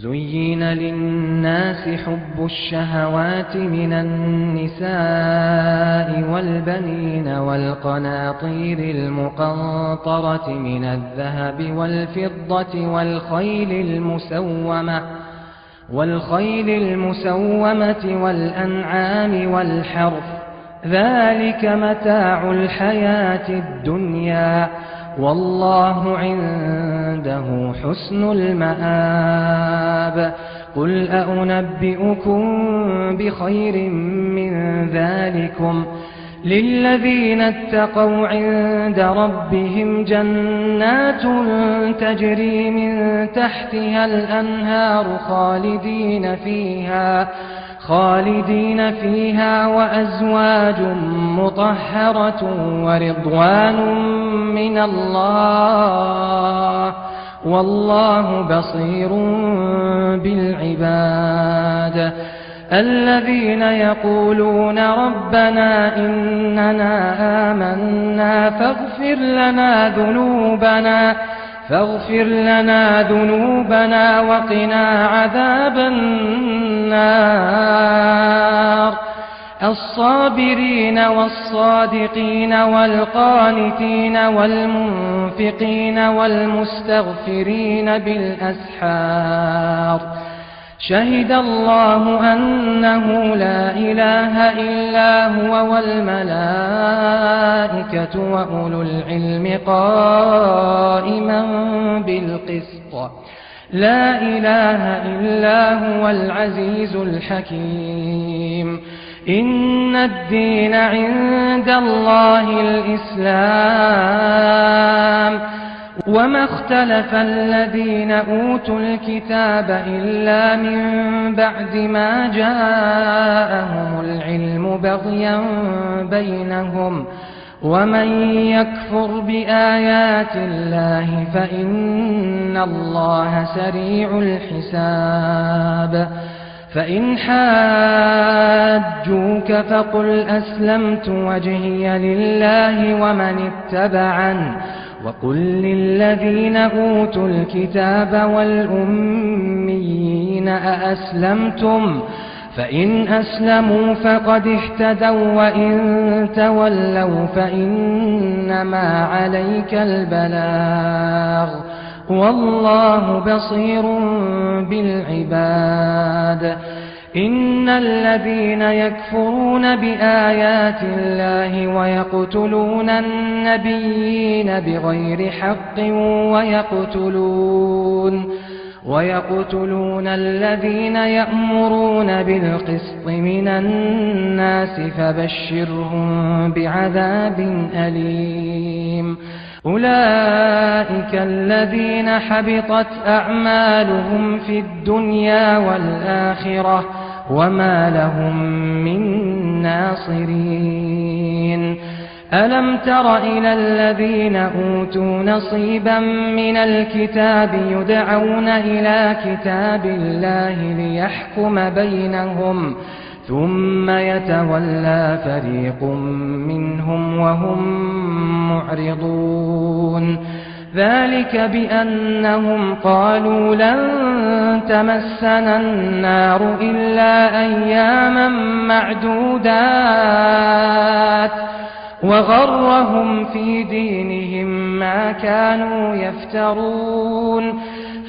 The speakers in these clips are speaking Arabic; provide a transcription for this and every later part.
زين للناس حب الشهوات من النساء والبنين والقناطير المقنطرة من الذهب والفضة والخيل المسومة والأنعام والحرث، ذلك متاع الحياة الدنيا، والله عنده حسن المآب. قل أنبئكم بخير من ذلكم للذين اتقوا عند ربهم جنات تجري من تحتها الأنهار خالدين فيها وأزواج مطهرة ورضوان من الله، والله بصير بالعباد. الذين يقولون ربنا إننا آمنا فاغفر لنا ذنوبنا وقنا عذاب النار. الصابرين والصادقين والقانتين والمنفقين والمستغفرين بالأسحار. شهد الله أنه لا إله إلا هو والملائكة وأولو العلم قائما بالقسط، لا إله إلا هو العزيز الحكيم. إن الدين عند الله الإسلام، وما اختلف الذين أوتوا الكتاب إلا من بعد ما جاءهم العلم بغيا بينهم، ومن يكفر بآيات الله فإن الله سريع الحساب. فإن حاجوك فقل أسلمت وجهي لله ومن اتبعن، وقل للذين أوتوا الكتاب والأميين أأسلمتم؟ فإن أسلموا فقد اهتدوا، وإن تولوا فإنما عليك البلاغ، والله بصير بالعباد. إن الذين يكفرون بآيات الله ويقتلون النبيين بغير حق ويقتلون الذين يأمرون بالقسط من الناس فبشرهم بعذاب أليم. أولئك الذين حبطت أعمالهم في الدنيا والآخرة وما لهم من ناصرين. ألم تر إلى الذين أوتوا نصيبا من الكتاب يدعون إلى كتاب الله ليحكم بينهم ثم يتولى فريق منهم وهم معرضون. ذلك بأنهم قالوا لن تمسنا النار إلا أياما معدودات، وغرهم في دينهم ما كانوا يفترون.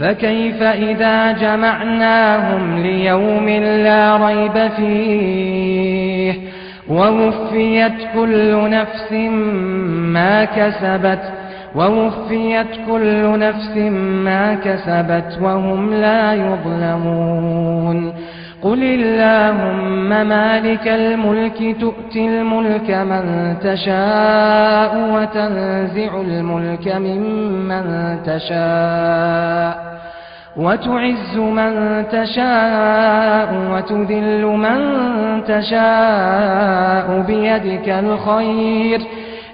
فكيف إذا جمعناهم ليوم لا ريب فيه ووفيت كل نفس ما كسبت وهم لا يظلمون. قل اللهم مالك الملك تؤتي الملك من تشاء وتنزع الملك ممن تشاء وتعز من تشاء وتذل من تشاء بيدك الخير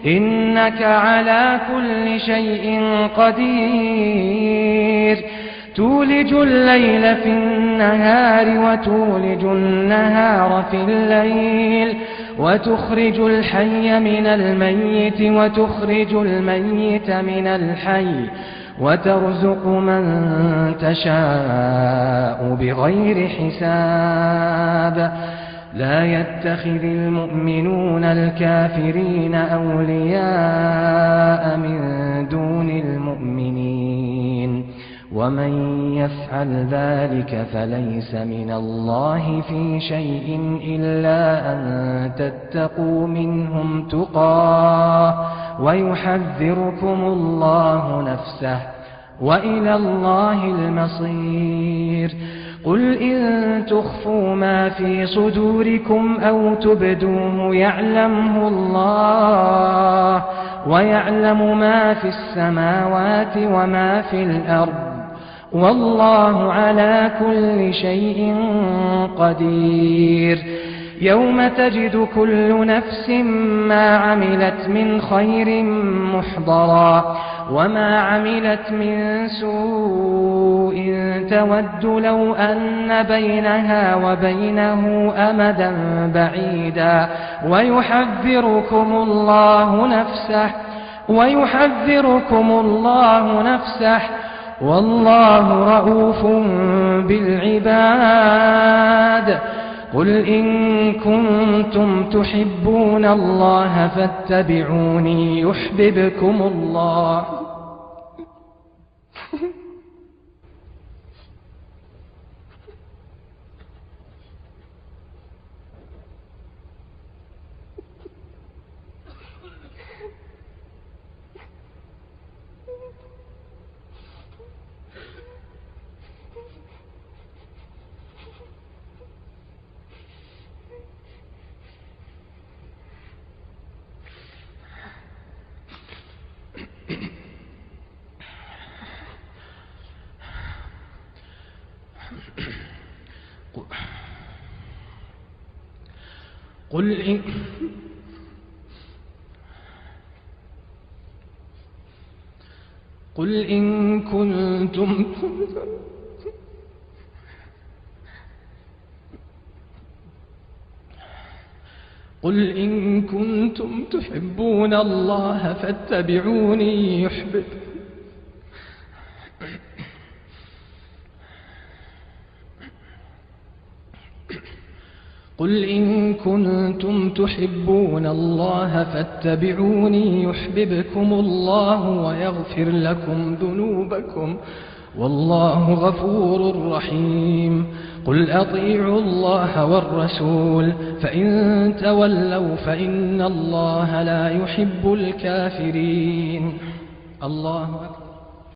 إنك على كل شيء قدير. تولج الليل في النهار وتولج النهار في الليل وتخرج الحي من الميت وتخرج الميت من الحي وترزق من تشاء بغير حساب لا يتخذ المؤمنون الكافرين أولياء من دون المؤمنين ومن يفعل ذلك فليس من الله في شيء إلا أن تتقوا منهم تقاه ويحذركم الله نفسه وإلى الله المصير قل إن تخفوا ما في صدوركم أو تبدوه يعلمه الله ويعلم ما في السماوات وما في الأرض والله على كل شيء قدير يوم تجد كل نفس ما عملت من خير محضرا وما عملت من سوء تود لو أن بينها وبينه أمدا بعيدا ويحذركم الله نفسه والله رؤوف بالعباد قل إن كنتم تحبون الله فاتبعوني يحببكم الله قل إن كنتم تحبون الله فاتبعوني قل إن كنتم تحبون الله فاتبعوني يحببكم الله ويغفر لكم ذنوبكم والله غفور رحيم قل أطيعوا الله والرسول فإن تولوا فإن الله لا يحب الكافرين الله أكبر